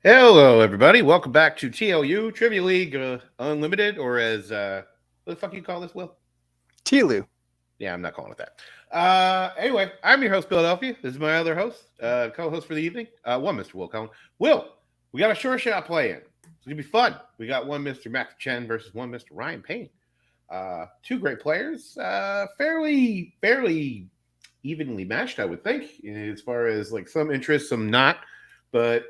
Hello, everybody. Welcome back to TLU Trivia League Unlimited, or as what the fuck you call this, Will? TLU. Yeah, I'm not calling it that. Anyway, I'm your host, Philadelphia. This is my other host, co-host for the evening, one Mr. Will Cohen. Will, we got a Sureshot play in. It's gonna be fun. We got one Mr. Chen versus one Mr. Ryan Payne. Two great players, fairly evenly matched, I would think, as far as like some interest, some not. But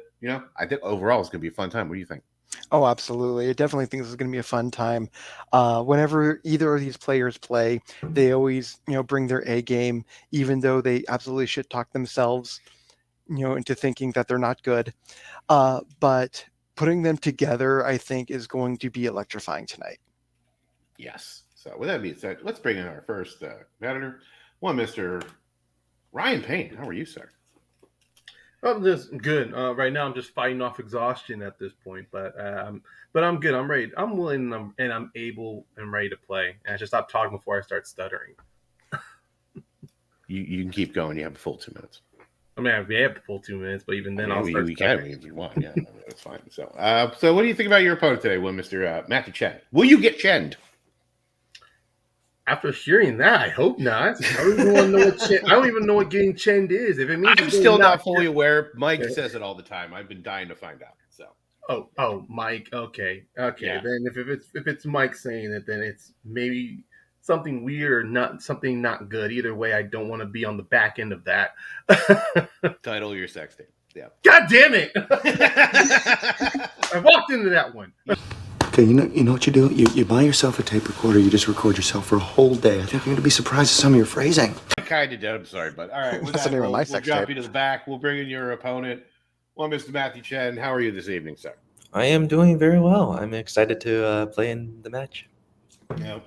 I think overall it's gonna be a fun time. What do you think? Oh, absolutely. I definitely think this is going to be a fun time. Whenever either of these players play, they always, bring their A game, even though they absolutely shit talk themselves, into thinking that they're not good. But putting them together, I think, is going to be electrifying tonight. Yes. So with that being said, let's bring in our first competitor, one Mr. Ryan Payne. How are you, sir? I'm just good. Right now, I'm just fighting off exhaustion at this point, but I'm good. I'm ready. I'm willing, and I'm able and ready to play. And I should stop talking before I start stuttering. You can keep going. You have a full 2 minutes. I mean, we have the full 2 minutes, but even then, I'll start we stuttering. can if you want. Yeah, that's fine. So what do you think about your opponent today, one Mr. Matthew Chen? Will you get Chened? After hearing that, I hope not. I don't even want to know what I don't even know what getting Chen is. If it means I'm still not fully aware. Mike says it all the time. I've been dying to find out. So. Oh, Mike. Okay. Yeah. Then if it's Mike saying it, then it's maybe something weird or not something not good. Either way, I don't want to be on the back end of that. Title your sex tape. Yeah. God damn it! I walked into that one. Okay, you know what you do? You buy yourself a tape recorder, you just record yourself for a whole day. I think you're going to be surprised at some of your phrasing. I kind of did. I'm sorry, but all right. That's the name of my we'll sex drop tape. you to the back. We'll bring in your opponent, one Mr. Matthew Chen. How are you this evening, sir? I am doing very well. I'm excited to play in the match. Yeah.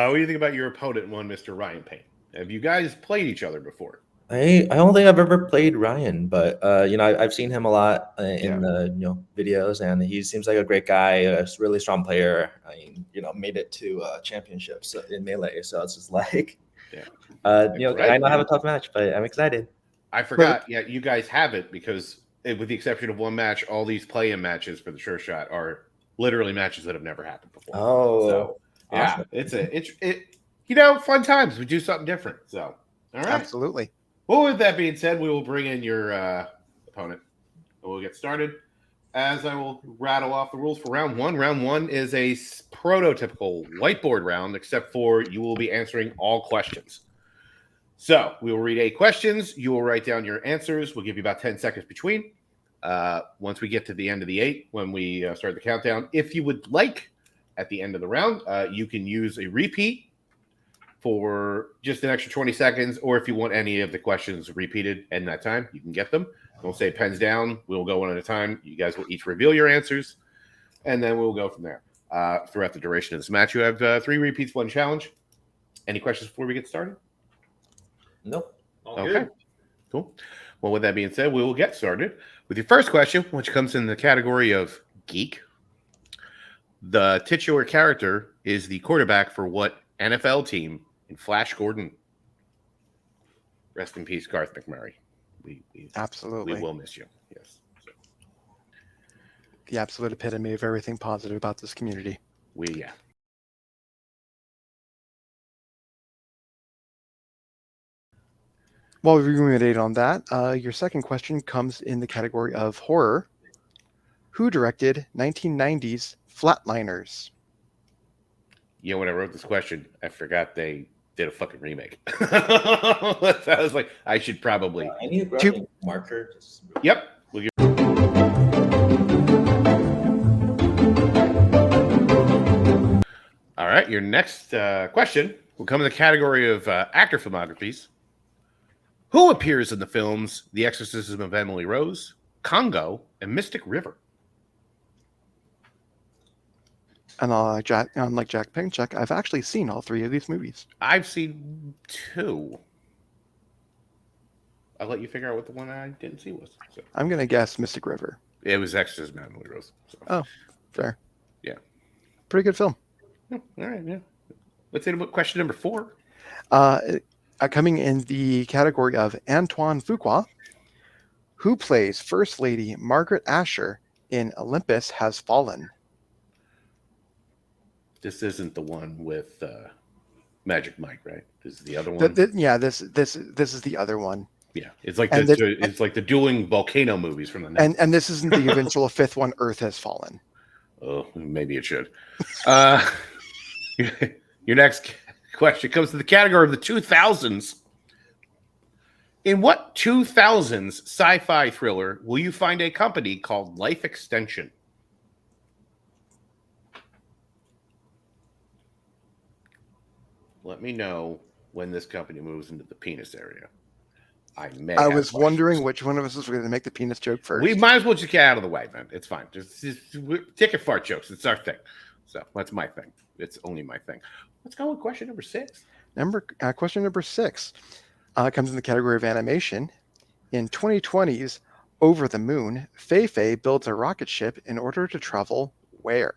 What do you think about your opponent, one Mr. Ryan Payne? Have you guys played each other before? I don't think I've ever played Ryan, but I've seen him a lot in the videos, and he seems like a great guy, a really strong player. I mean, made it to championships in Melee, so it's just like, I know I have a tough match, but I'm excited. I forgot. Yeah, you guys have it because, with the exception of one match, all these play-in matches for the Sureshot are literally matches that have never happened before. Oh, so, awesome. it's fun times. We do something different. So, all right, Absolutely. Well, with that being said, we will bring in your opponent. We'll get started. As I will rattle off the rules for round one. Round one is a prototypical whiteboard round, except for you will be answering all questions. So we will read 8 questions. You will write down your answers. We'll give you about 10 seconds between. Once we get to the end of the 8, when we start the countdown, if you would like, at the end of the round, you can use a repeat for just an extra 20 seconds, or if you want any of the questions repeated in that time, you can get them. We'll say pens down. We'll go one at a time. You guys will each reveal your answers, and then we'll go from there. Throughout the duration of this match, you have 3 repeats, 1 challenge. Any questions before we get started? Nope. Okay. Good. Cool. Well, with that being said, we will get started with your first question, which comes in the category of geek. The titular character is the quarterback for what NFL team in Flash Gordon? Rest in peace, Garth McMurray. We Absolutely. We will miss you. Yes. So. The absolute epitome of everything positive about this community. Yeah. While we ruminate on that, your second question comes in the category of horror. Who directed 1990's Flatliners? When I wrote this question, I forgot they did a fucking remake. I was like, I should probably. I need a marker. Yep. We'll give... All right. Your next question will come in the category of actor filmographies. Who appears in the films The Exorcism of Emily Rose, Congo, and Mystic River? And unlike Jack Pinchuk, I've actually seen all 3 of these movies. I've seen 2. I'll let you figure out what the one I didn't see was. So. I'm going to guess Mystic River. It was Exorcism of Emily Rose. So. Oh, fair. Yeah. Pretty good film. Oh, all right, yeah. Let's hit about question number 4. Coming in the category of Antoine Fuqua, Who plays First Lady Margaret Asher in Olympus Has Fallen? This isn't the one with Magic Mike, right? This is the other one. This is the other one. Yeah, it's like And it's like the dueling volcano movies from the 90s. And this isn't the eventual fifth one, Earth Has Fallen. Oh, maybe it should. Your next question comes to the category of the 2000s. In what 2000s sci-fi thriller will you find a company called Life Extension? Let me know when this company moves into the penis area. I was wondering which one of us was going to make the penis joke first. We might as well just get out of the way, man. It's fine. Just ticket fart jokes. It's our thing. So that's my thing. It's only my thing. Let's go with question number 6. Question number 6 comes in the category of animation. In 2020's Over the Moon, Fei builds a rocket ship in order to travel where?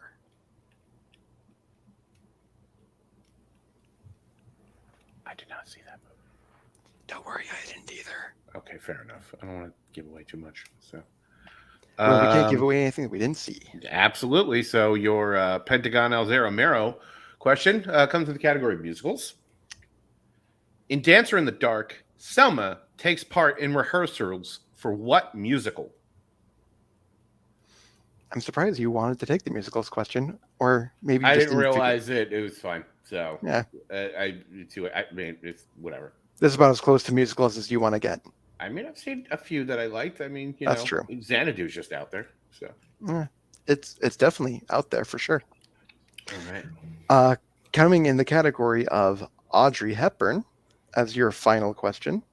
I did not see that movie. Don't worry, I didn't either. Okay, fair enough. I don't want to give away too much. So, well, we can't give away anything that we didn't see. Absolutely. So your Pentagon El Zero Mero question comes in the category of musicals. In Dancer in the Dark, Selma takes part in rehearsals for what musical? I'm surprised you wanted to take the musicals question, or maybe I just didn't realize it. It was fine. So yeah, I mean, it's whatever. This is about as close to musicals as you want to get. I mean, I've seen a few that I liked. I mean, That's true. Xanadu's just out there. So it's definitely out there for sure. All right. Coming in the category of Audrey Hepburn as your final question.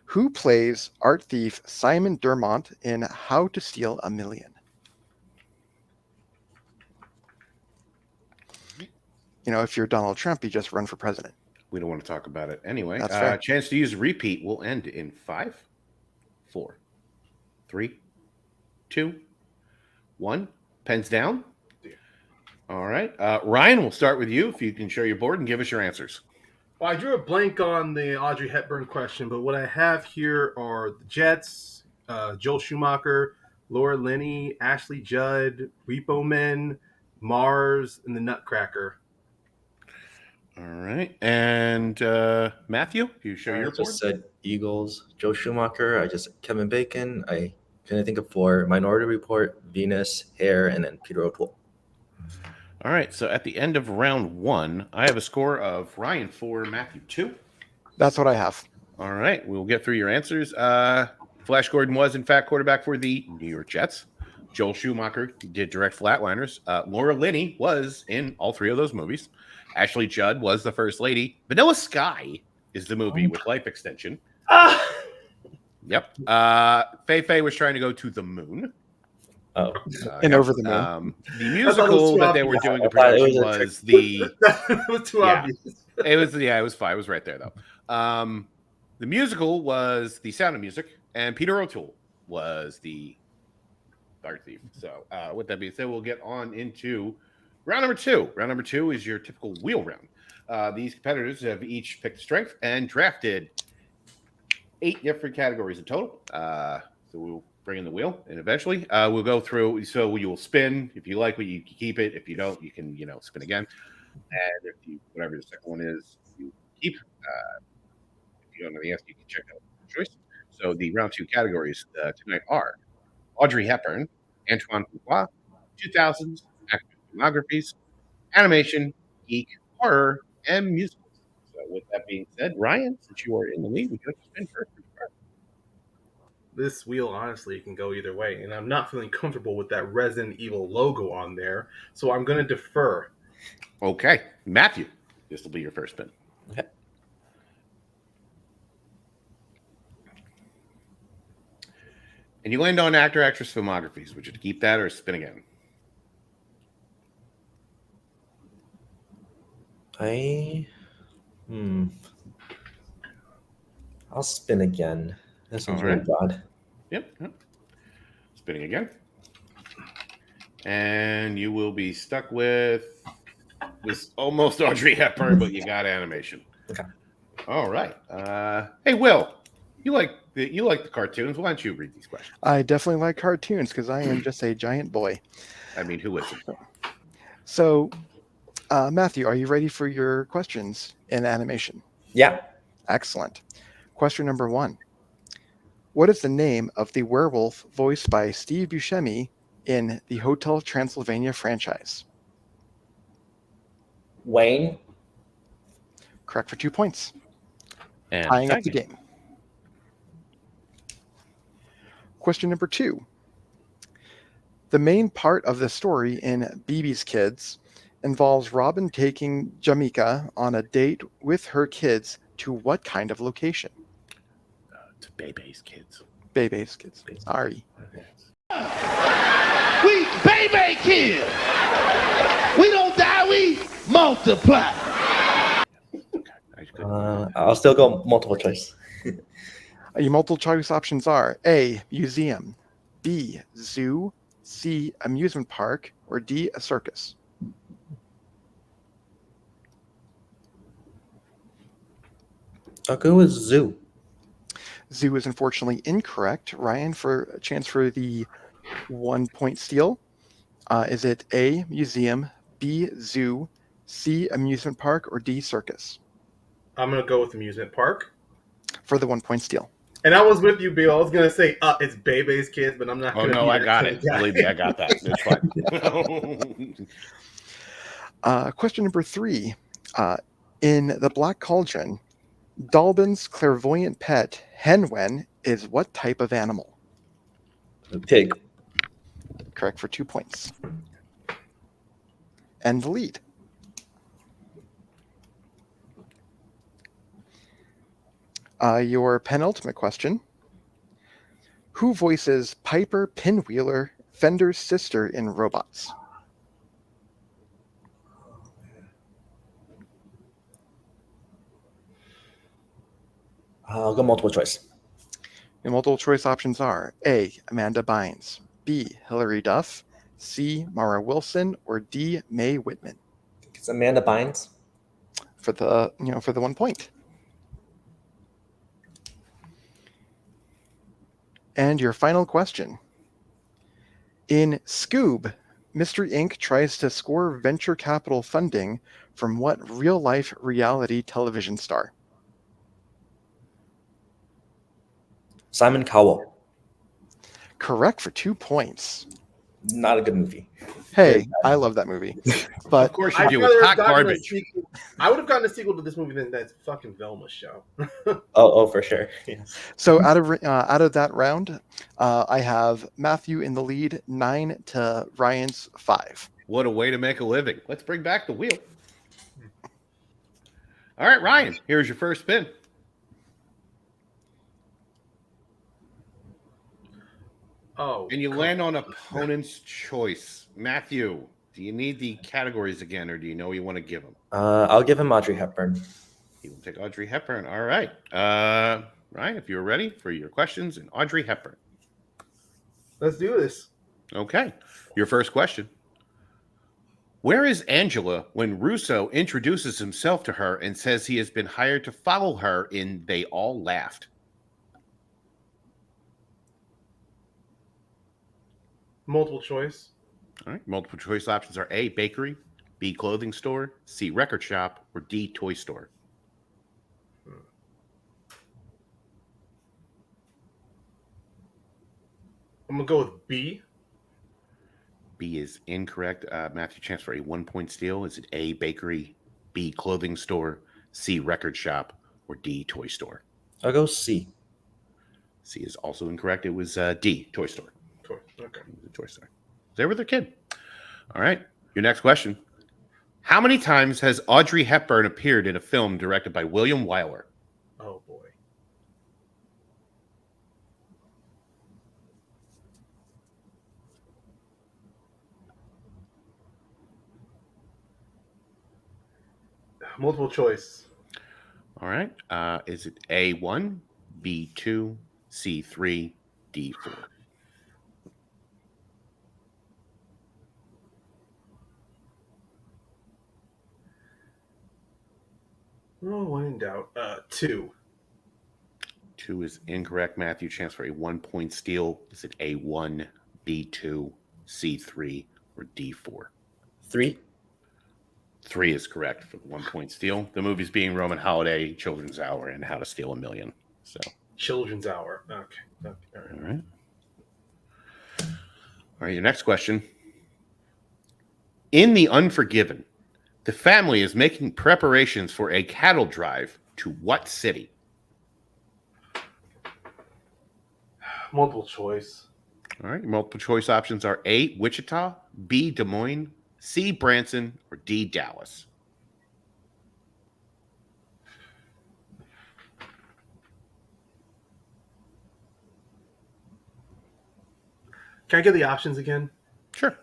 Who plays art thief Simon Dermont in How to Steal a Million? If you're Donald Trump, you just run for president. We don't want to talk about it anyway. That's fair. Chance to use repeat will end in 5, 4, 3, 2, 1. Pens down. All right. Ryan, we'll start with you. If you can show your board and give us your answers. Well, I drew a blank on the Audrey Hepburn question, but what I have here are the Jets, Joel Schumacher, Laura Linney, Ashley Judd, Repo Men, Mars, and the Nutcracker. All right. And Matthew, if you show your board. Just said Eagles, Joe Schumacher. Kevin Bacon. I couldn't think of 4. Minority Report, Venus, Hair, and then Peter O'Toole. All right, so at the end of round 1, I have a score of Ryan 4, Matthew 2. That's what I have. All right, we'll get through your answers. Flash Gordon was, in fact, quarterback for the New York Jets. Joel Schumacher did direct Flatliners. Laura Linney was in all 3 of those movies. Ashley Judd was the First Lady. Vanilla Sky is the movie with Life Extension. Yep. Fei was trying to go to the moon. Oh, and Over the Moon. The musical that they were doing a production was the. It was too obvious. It was fine. It was right there though. The musical was The Sound of Music, and Peter O'Toole was the art thief. So, with that being said, we'll get on into round number 2. Round number 2 is your typical wheel round. These competitors have each picked strength and drafted 8 different categories in total. So we'll bring in the wheel, and eventually we'll go through. So you will spin. If you like what you keep it. If you don't, you can spin again. And if you whatever the second one is, you keep. If you don't know the answer, you can check out the choice. So the round 2 categories tonight are Audrey Hepburn, Antoine Fuqua, 2000s active filmographies, animation, geek, horror, and musicals. So with that being said, Ryan, since you are in the lead, we can spin first. This wheel, honestly, can go either way, and I'm not feeling comfortable with that Resident Evil logo on there, so I'm going to defer. Okay. Matthew, this will be your first spin. Okay. And you land on actor, actress filmographies. Would you keep that or spin again? I'll spin again. This one's really broad. Yep. Spinning again. And you will be stuck with this almost Audrey Hepburn, but you got animation. Okay. All right. Hey, Will, You like the cartoons. Why don't you read these questions? I definitely like cartoons because I am just a giant boy. I mean, who isn't? So, Matthew, are you ready for your questions in animation? Yeah. Excellent. Question number 1. What is the name of the werewolf voiced by Steve Buscemi in the Hotel Transylvania franchise? Wayne. Correct for 2 points. And Tying up the second. game. Question number 2. The main part of the story in BB's Kids involves Robin taking Jamaica on a date with her kids to what kind of location? To Bebe's Kids. Bebe's Kids. Sorry. We baby kids. We don't die, we multiply. I'll still go multiple choice. Your multiple choice options are A, museum, B, zoo, C, amusement park, or D, a circus. I'll go with zoo. Zoo is unfortunately incorrect. Ryan, for a chance for the 1 point steal. Is it A, museum, B, zoo, C, amusement park, or D, circus? I'm gonna go with amusement park. For the 1 point steal. And I was with you, Bill. I was gonna say it's Bebe's Kids, but I'm not. Oh gonna no, be I that got kind it. of guy. Believe me, I got that. It's fine. Question number 3. In The Black Cauldron, Dalbin's clairvoyant pet, Henwen, is what type of animal? Pig. Correct for 2 points. And the lead. Your penultimate question. Who voices Piper Pinwheeler, Fender's sister in Robots? I'll go multiple choice. The multiple choice options are A, Amanda Bynes, B, Hilary Duff, C, Mara Wilson, or D, Mae Whitman. It's Amanda Bynes. For the 1 point. And your final question. In Scoob, Mystery Inc. tries to score venture capital funding from what real-life reality television star? Simon Cowell. Correct for 2 points. Not a good movie. Hey, I love that movie. But Of course you I'd do. rather It's have hot gotten a garbage. sequel. I would have gotten a sequel to this movie than that fucking Velma show. Oh, for sure. Yes. so out of that round, I have Matthew in the lead, 9 to Ryan's 5. What a way to make a living. Let's bring back the wheel. All right, Ryan, here's your first spin. Oh. And you land on opponent's choice. Matthew, do you need the categories again, or do you know you want to give them? I'll give him Audrey Hepburn. He will take Audrey Hepburn. All right. Ryan, if you're ready for your questions and Audrey Hepburn. Let's do this. Okay. Your first question. Where is Angela when Russo introduces himself to her and says he has been hired to follow her in They All Laughed? Multiple choice. All right. Multiple choice options are A, bakery, B, clothing store, C, record shop, or D, toy store. I'm gonna go with B. B is incorrect. Matthew, chance for a 1 point steal. Is it A, bakery, B, clothing store, C, record shop, or D, toy store? I'll go C. C is also incorrect. It was D, toy store. Toy. Okay. The toy store. They were their kid. All right. Your next question. How many times has Audrey Hepburn appeared in a film directed by William Wyler? Oh boy. Multiple choice. All right. Is it A1, B2, C3, D4? Oh, when in doubt. 2. 2 is incorrect. Matthew, chance for a 1-point steal. Is it A1, B2, C3, or D4? 3. 3 is correct for the 1-point steal. The movie's being Roman Holiday, Children's Hour, and How to Steal a Million. So Children's Hour. Okay. All right. All right. All right, your next question. In The Unforgiven, the family is making preparations for a cattle drive to what city? Multiple choice. All right, your multiple choice options are A, Wichita, B, Des Moines, C, Branson, or D, Dallas. Can I get the options again? Sure.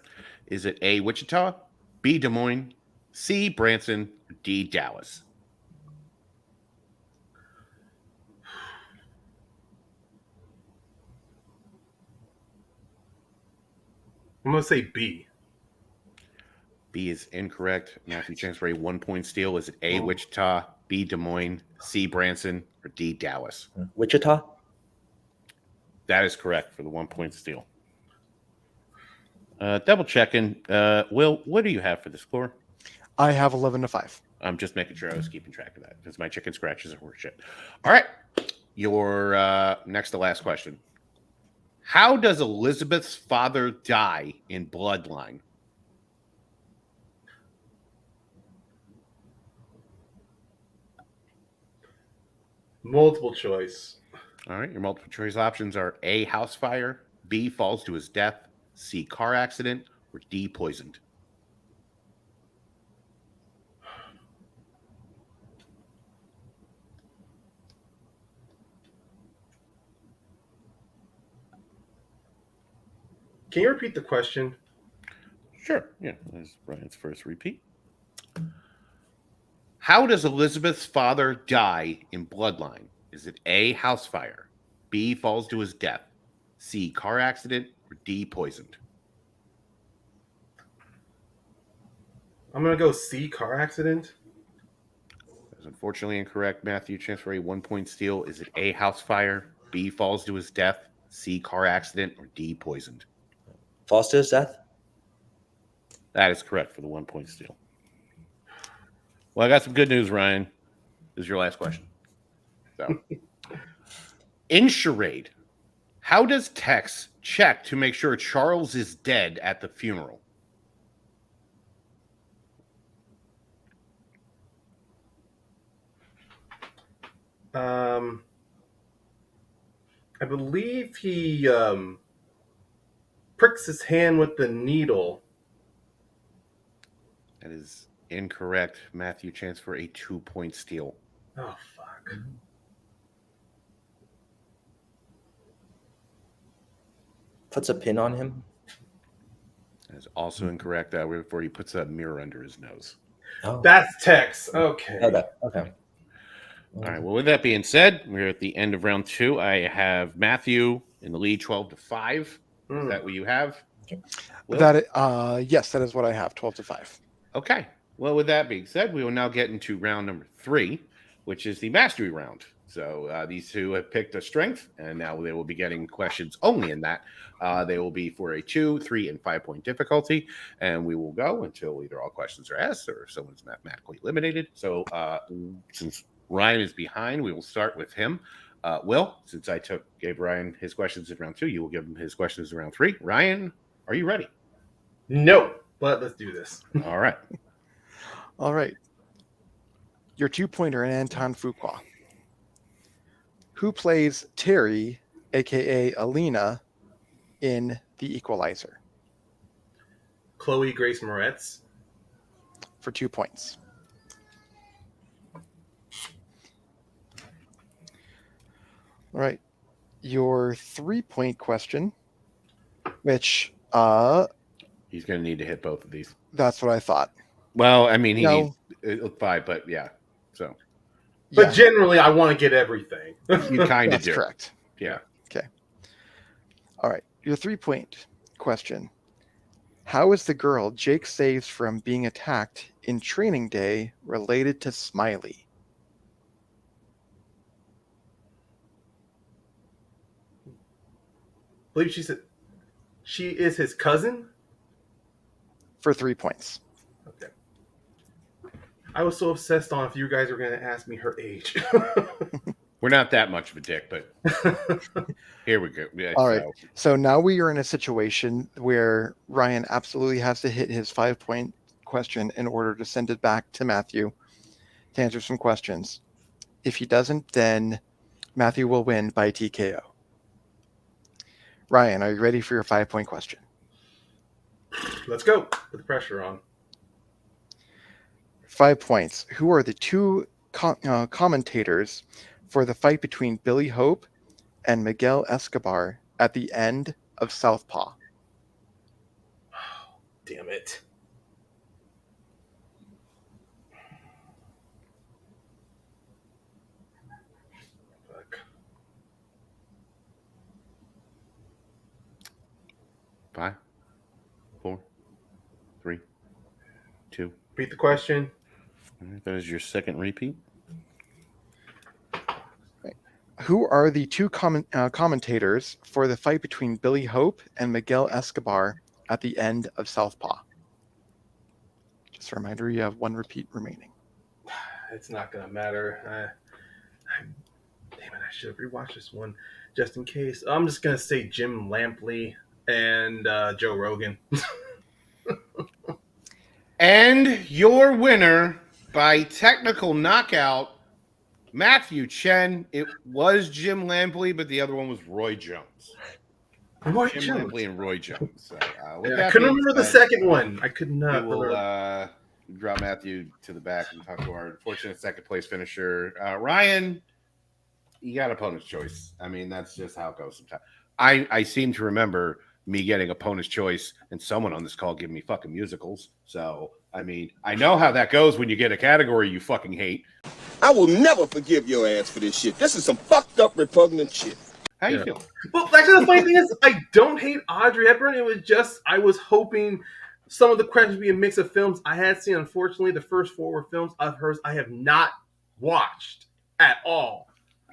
Is it A, Wichita, B, Des Moines, C, Branson, or D, Dallas? I'm going to say B. B is incorrect. Matthew, chance for a 1-point steal. Is it A, Wichita, B, Des Moines, C, Branson, or D, Dallas? Wichita. That is correct for the 1-point steal. Double checking. Will, what do you have for the score? I have 11-5. I'm just making sure I was keeping track of that because my chicken scratches are worth shit. All right. Your next to last question. How does Elizabeth's father die in Bloodline? Multiple choice. All right. Your multiple choice options are A, house fire, B, falls to his death, C, car accident, or D, poisoned. Can you repeat the question? Sure. Yeah. That's Brian's first repeat. How does Elizabeth's father die in Bloodline? Is it A, house fire, B, falls to his death, C, car accident, or D, poisoned? I'm going to go C, car accident. That's unfortunately incorrect. Matthew, chance for a 1-point steal. Is it A, house fire, B, falls to his death, C, car accident, or D, poisoned? Falls to his death. That is correct for the 1-point steal. Well, I got some good news, Ryan. This is your last question. So, in charade, how does Tex check to make sure Charles is dead at the funeral? I believe he pricks his hand with the needle. That is incorrect. Matthew, chance for a 2-point steal. Oh, fuck. Puts a pin on him. That is also incorrect. Before he puts a mirror under his nose. Oh, That's Tex. Okay. okay. All right. Well, with that being said, we're at the end of round 2. I have Matthew in the lead, 12-5. Is that what you have? Will? Yes, that is what I have. 12-5. Okay. Well, with that being said, we will now get into round number 3, which is the mastery round. So these two have picked a strength, and now they will be getting questions only in that. They will be for a 2, 3, and 5-point difficulty, and we will go until either all questions are asked or someone's mathematically eliminated. So since Ryan is behind, we will start with him. Will, since I gave Ryan his questions in round 2, you will give him his questions in round 3. Ryan, are you ready? No, but let's do this. All right. All right. Your 2-pointer in Anton Fuqua. Who plays Terry, a.k.a. Alina, in The Equalizer? Chloe Grace Moretz. For 2 points. All right. Your 3-point question, which He's going to need to hit both of these. that's what I thought. Well, I mean, he No. needs 5, but yeah. So But Yeah, generally, I want to get everything. you kind of that's do. correct. Yeah. Okay. All right. Your 3-point question. How is the girl Jake saves from being attacked in Training Day related to Smiley? believe she said she is his cousin. For 3 points. Okay. I was so obsessed on if you guys were going to ask me her age. We're not that much of a dick, but here we go. Yeah, All right. So now we are in a situation where Ryan absolutely has to hit his 5-point question in order to send it back to Matthew to answer some questions. If he doesn't, then Matthew will win by TKO. Ryan, are you ready for your 5-point question? Let's go. Put the pressure on. 5 points. Who are the two commentators for the fight between Billy Hope and Miguel Escobar at the end of Southpaw? Oh, damn it. Fuck. 5, 4, 3, 2. Repeat the question. That is your second repeat. Who are the two commentators for the fight between Billy Hope and Miguel Escobar at the end of Southpaw? Just a reminder, you have 1 repeat remaining. It's not going to matter. Damn it, I should have rewatched this one just in case. I'm just going to say Jim Lampley and Joe Rogan. And your winner by technical knockout, Matthew Chen. It was Jim Lampley, but the other one was Roy Jones. Roy Jim Jones. Lampley and Roy Jones. So, I couldn't remember the second one. I could not. We will drop Matthew to the back and talk to our unfortunate second place finisher. Ryan, you got opponent's choice. I mean, that's just how it goes sometimes. I seem to remember me getting opponent's choice and someone on this call giving me fucking musicals. So, I mean, I know how that goes when you get a category you fucking hate. I will never forgive your ass for this shit. This is some fucked up, repugnant shit. How you feel? Well, actually, the funny thing is, I don't hate Audrey Hepburn. It was just, I was hoping some of the questions would be a mix of films I had seen. Unfortunately, the first 4 were films of hers I have not watched at all.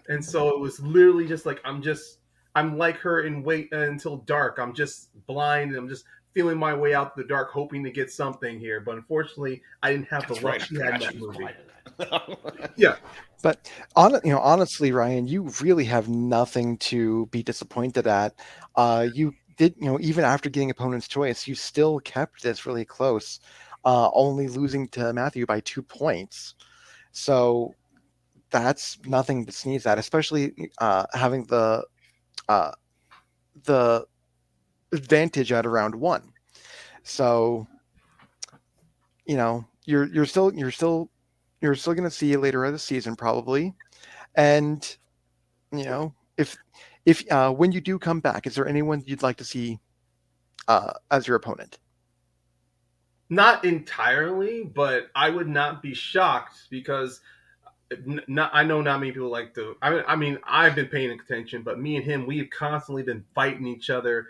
And so it was literally just like, I'm like her in Wait Until Dark. I'm just blind and I'm just feeling my way out the dark, hoping to get something here. But unfortunately, I didn't have the luck she had in that movie. Yeah. But honestly, Ryan, you really have nothing to be disappointed at. You did, even after getting opponent's choice, you still kept this really close, only losing to Matthew by 2 points. So that's nothing to sneeze at, especially having the advantage at round 1. So, you're still going to see it later in the season probably. And, if when you do come back, is there anyone you'd like to see as your opponent? Not entirely, but I would not be shocked because I know not many people like to. I mean, I've been paying attention, but me and him, we've constantly been fighting each other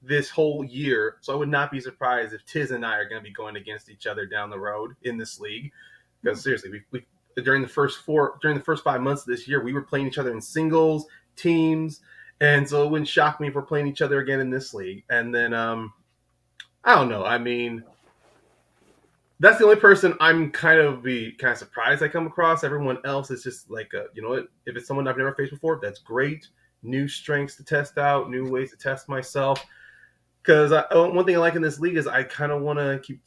this whole year. So I would not be surprised if Tiz and I are going to be going against each other down the road in this league. Because seriously, we during the first 5 months of this year, we were playing each other in singles, teams, and so it wouldn't shock me if we're playing each other again in this league. And then I don't know. I mean, that's the only person I'm kind of surprised I come across. Everyone else is just like, if it's someone I've never faced before, that's great. New strengths to test out, new ways to test myself. Because one thing I like in this league is I kind of want to keep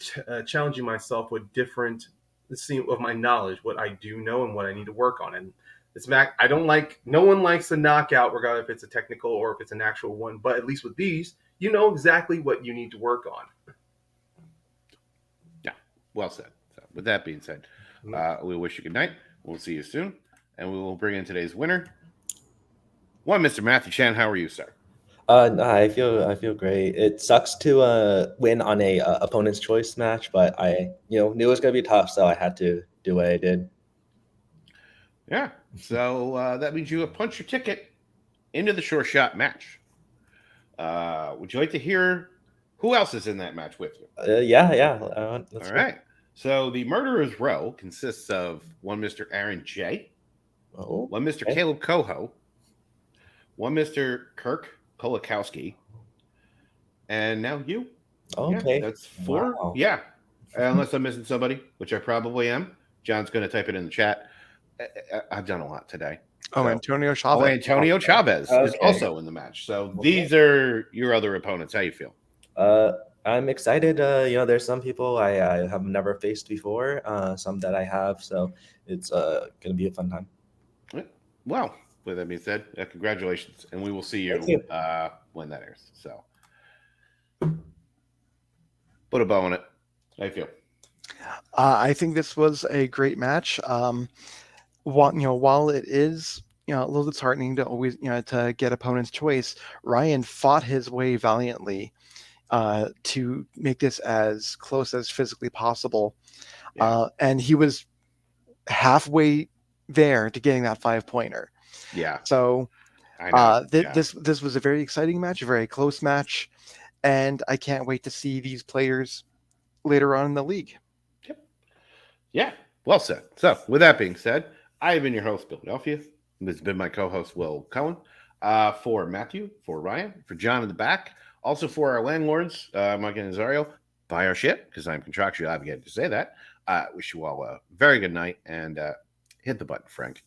challenging myself with different, of my knowledge, what I do know and what I need to work on. And it's back. No one likes a knockout, regardless if it's a technical or if it's an actual one. But at least with these, you know exactly what you need to work on. Well said. So with that being said, we wish you good night. We'll see you soon. And we will bring in today's winner. Mr. Matthew Chen. How are you, sir? No, I feel great. It sucks to win on a opponent's choice match, but I knew it was gonna be tough, so I had to do what I did. Yeah. So that means you have punched your ticket into the Sureshot match. Would you like to hear who else is in that match with you? Yeah. All right. So the Murderer's Row consists of one Mr. Aaron J, one Mr. Okay. Caleb Coho, one Mr. Kirk Kolakowski. And now you. Okay. Yeah, that's 4. Wow. Yeah. Unless I'm missing somebody, which I probably am. John's going to type it in the chat. I've done a lot today. Oh, So- Antonio Chavez. Antonio Chavez is Okay. also in the match. So Okay. these are your other opponents. How you feel? I'm excited. There's some people I have never faced before, some that I have. So it's gonna be a fun time. Well, with that being said, congratulations, and we will see Thank you, you. when that airs. So put a bow on it. How you feel? I think this was a great match. While it is a little disheartening to always to get opponent's choice, Ryan fought his way valiantly to make this as close as physically possible, and he was halfway there to getting that 5-pointer. Yeah. So I know. this was a very exciting match, a very close match, and I can't wait to see these players later on in the league. Yeah. Well said. So with that being said, I have been your host, Philadelphia. This has been my co-host, Will Cohen. For Matthew, for Ryan, for John in the back, also for our landlords, Mike and Nazario, buy our shit, because I'm contractually obligated to say that. Wish you all a very good night, and hit the button, Frank.